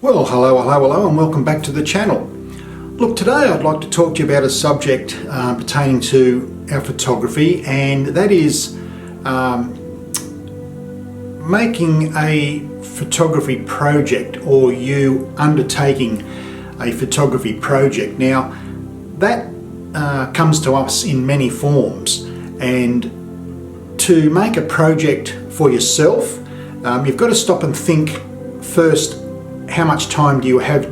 Well, hello, and welcome back to the channel. Look, today I'd like to talk to you about a subject pertaining to our photography, and that is making a photography project, or you undertaking a photography project. Now, that comes to us in many forms, and to make a project for yourself, you've got to stop and think first, how much time do you have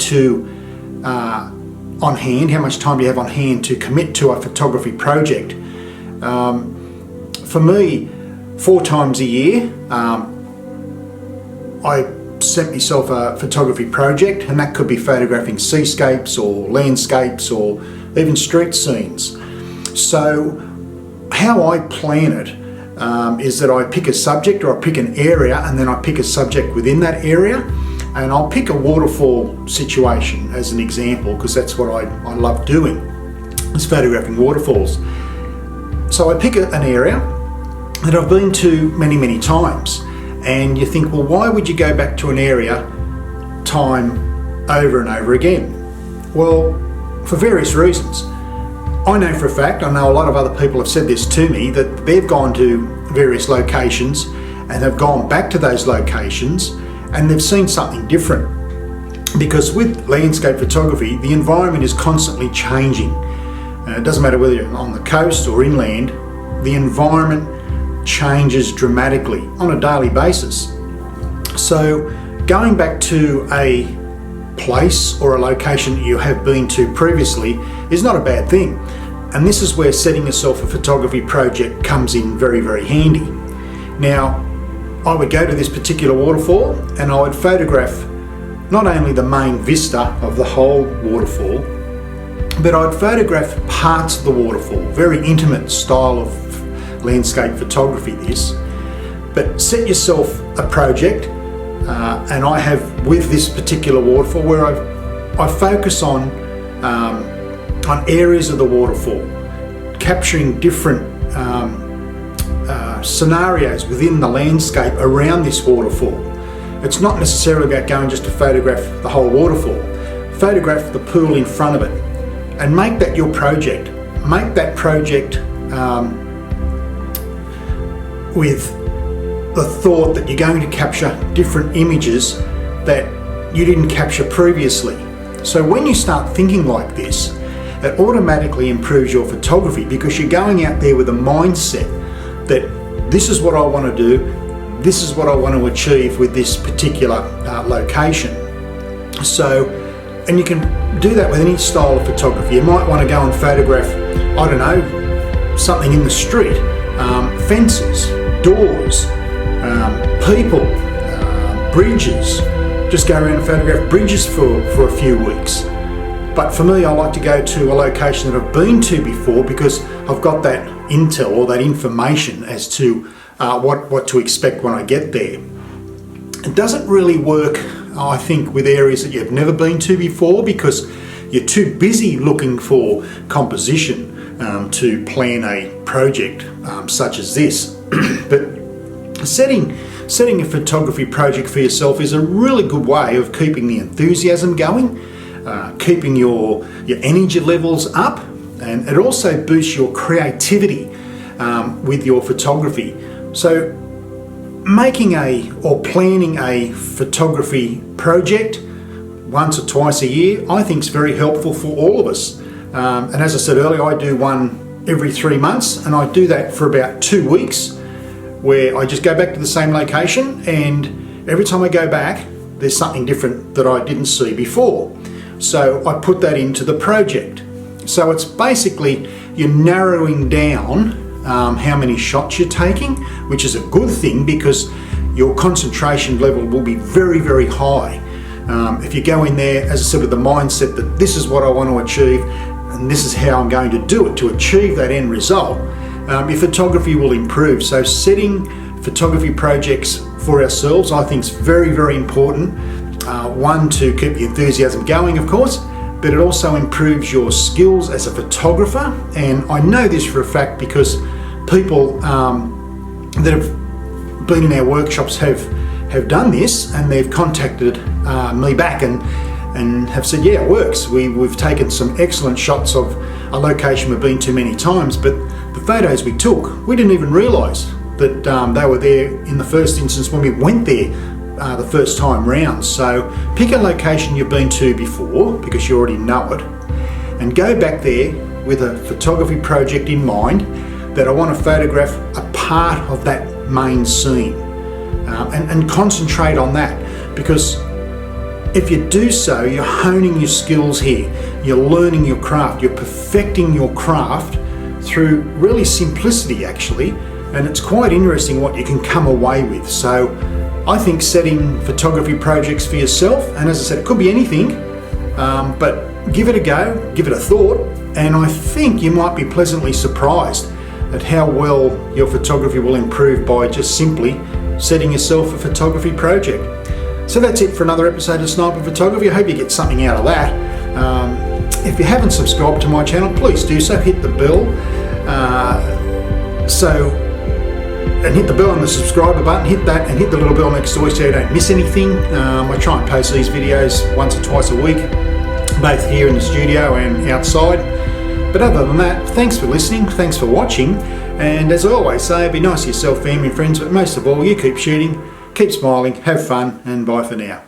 on hand? How much time do you have on hand to commit to a photography project? For me, 4 times a year, I set myself a photography project, and that could be photographing seascapes or landscapes or even street scenes. So how I plan it is that I pick a subject, or I pick an area, and then I pick a subject within that area. And I'll pick a waterfall situation as an example, because that's what I love doing, is photographing waterfalls. So I pick an area that I've been to many times, and you think, well, why would you go back to an area time over and over again? Well, for various reasons. I know for a fact, I know a lot of other people have said this to me, that they've gone to various locations and they've gone back to those locations and they've seen something different. Because with landscape photography, the environment is constantly changing. It doesn't matter whether you're on the coast or inland, the environment changes dramatically on a daily basis. So going back to a place or a location that you have been to previously is not a bad thing. And this is where setting yourself a photography project comes in very handy. Now, I would go to this particular waterfall and I would photograph not only the main vista of the whole waterfall, but I'd photograph parts of the waterfall. Very intimate style of landscape photography this. But set yourself a project, and I have with this particular waterfall where I focus on areas of the waterfall, capturing different scenarios within the landscape around this waterfall. It's not necessarily about going just to photograph the whole waterfall. Photograph the pool in front of it and make that your project. Make that project with the thought that you're going to capture different images that you didn't capture previously. So when you start thinking like this, it automatically improves your photography, because you're going out there with a mindset that this is what I want to do, this is what I want to achieve with this particular location. So, and you can do that with any style of photography. You might want to go and photograph, I don't know, something in the street, fences, doors, people, bridges. Just go around and photograph bridges for a few weeks. But for me, I like to go to a location that I've been to before, because I've got that intel or that information as to what to expect when I get there. It doesn't really work, I think, with areas that you've never been to before, because you're too busy looking for composition to plan a project such as this. But setting a photography project for yourself is a really good way of keeping the enthusiasm going, keeping your energy levels up, and it also boosts your creativity with your photography. So planning a photography project once or twice a year, I think is very helpful for all of us. And as I said earlier, I do one every 3 months, and I do that for about 2 weeks, where I just go back to the same location, and every time I go back, there's something different that I didn't see before. So I put that into the project. So it's basically, you're narrowing down how many shots you're taking, which is a good thing, because your concentration level will be very high. If you go in there, as I said, with the mindset that this is what I want to achieve and this is how I'm going to do it to achieve that end result, your photography will improve. So setting photography projects for ourselves, I think, is very important. One, to keep the enthusiasm going, of course, but it also improves your skills as a photographer. And I know this for a fact, because people that have been in our workshops have done this, and they've contacted me back and have said, yeah, it works. We've taken some excellent shots of a location we've been to many times, but the photos we took, we didn't even realise that they were there in the first instance when we went there the first time round. So pick a location you've been to before, because you already know it, and go back there with a photography project in mind that I want to photograph a part of that main scene, and concentrate on that, because if you do so, you're honing your skills here, you're learning your craft, you're perfecting your craft through really simplicity actually, and it's quite interesting what you can come away with. So I think setting photography projects for yourself, and as I said, it could be anything, but give it a go, give it a thought, and I think you might be pleasantly surprised at how well your photography will improve by just simply setting yourself a photography project. So that's it for another episode of Sniper Photography. I hope you get something out of that. If you haven't subscribed to my channel, please do so. Hit the bell. And hit the bell on the subscriber button, hit that, and hit the little bell next door so you don't miss anything. I try and post these videos once or twice a week, both here in the studio and outside. But other than that, thanks for listening, thanks for watching, and as I always say, be nice to yourself, family and friends, but most of all, you keep shooting, keep smiling, have fun, and bye for now.